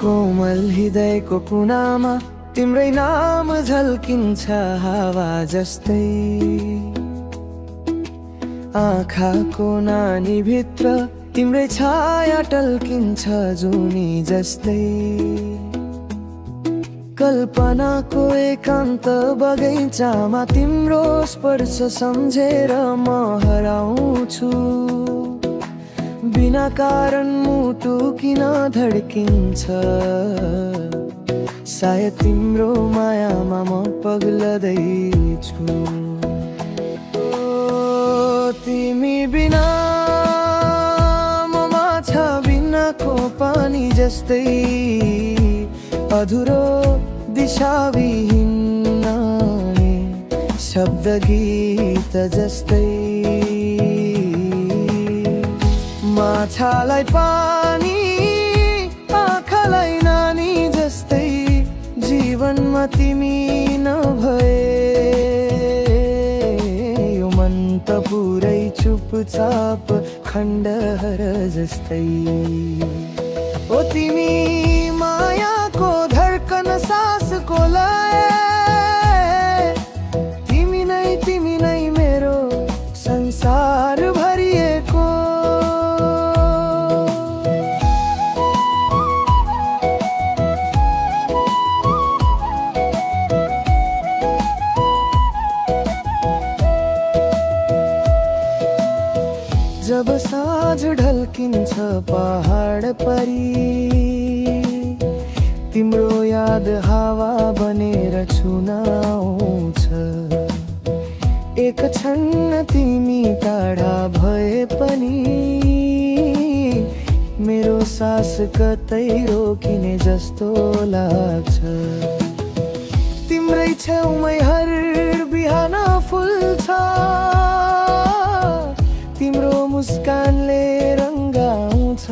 कोमल हृदयको कुनामा तिम्रै नाम झल्किन्छ हावा जस्तै। आँखाको नानी भित्र तिम्रै छाया टल्किन्छ जुनी जस्तै। कल्पनाको एकान्त बगैँचामा तिम्रो स्पर्श सम्झेर म हराउँछु। बिना कारण मुटु किन धड्किन्छ, सायद तिम्रो मायामा म पग्लदैछु। तिमी बिना म माछा बिनाको पानी जस्तै, अधुरो दिशाविहीन शब्द गीत जस्तै। माछालाई पानी आँखालाई नानी जस्तै, जीवनमा तिमी नभए यो मन त पुरै चुपचाप खण्डहर जस्तै। ओ तिमी मायाको धड्कन सासको लय, तिमी नै मेरो संसार भरिएको। जब साँझ ढल्किन्छ पहाड परी, तिम्रो याद हावा बनेर छुन आउँछ। एक क्षण तिमी टाढा भए पनि मेरो सास कतै रोकिने जस्तो लाग्छ। तिम्रै छेउमै हर बिहान फुल्छ, तिम्रो मुस्कानले रङ्गाउँछ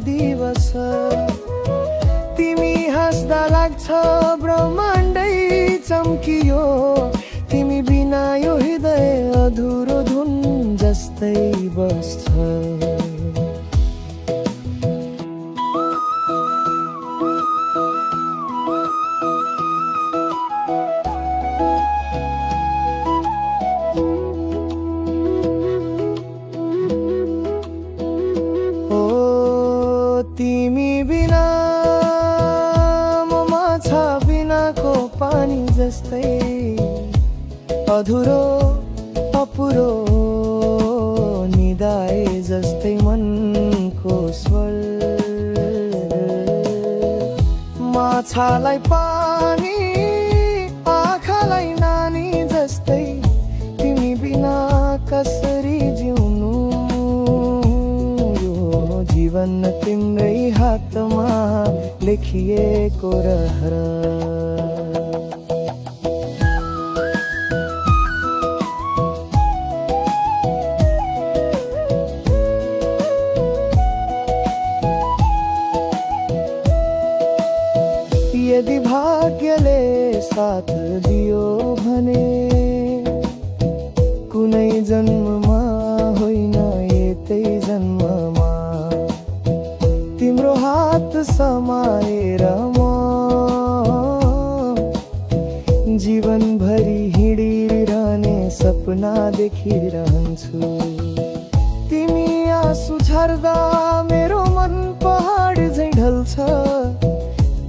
दिवस। तिमी हाँस्दा लाग्छ ब्रह्माण्डै चम्कियो, तिमी बिना यो हृदय अधुरो धुन जस्तै बस्छ। तिमी बिना म माछा बिनाको पानी जस्तै, अधुरो अपुरो निदाए जस्तै मनको स्वर। माछालाई पानी आँखालाई नानी जस्तै, तिमी बिना कसरी जिउनु। जीवन तिम्रै हातमा लेखिएको रहर। यदि भाग्यले साथ दियो भने कुनै जन्ममा होइन यतै जन्ममा तिम्रो हात समाएर म जीवनभरि हिँडिरहने सपना देखिरहन्छु। तिमी आँसु झर्दा मेरो मन पहाड झैं ढल्छ,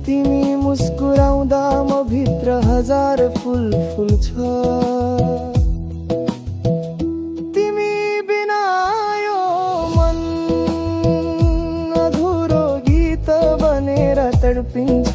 तिमी मुस्कुराउँदा म भित्र हजार फुल फुल्छ। तिमी बिना यो मन अधुरो गीत बनेर तडपिन्छ।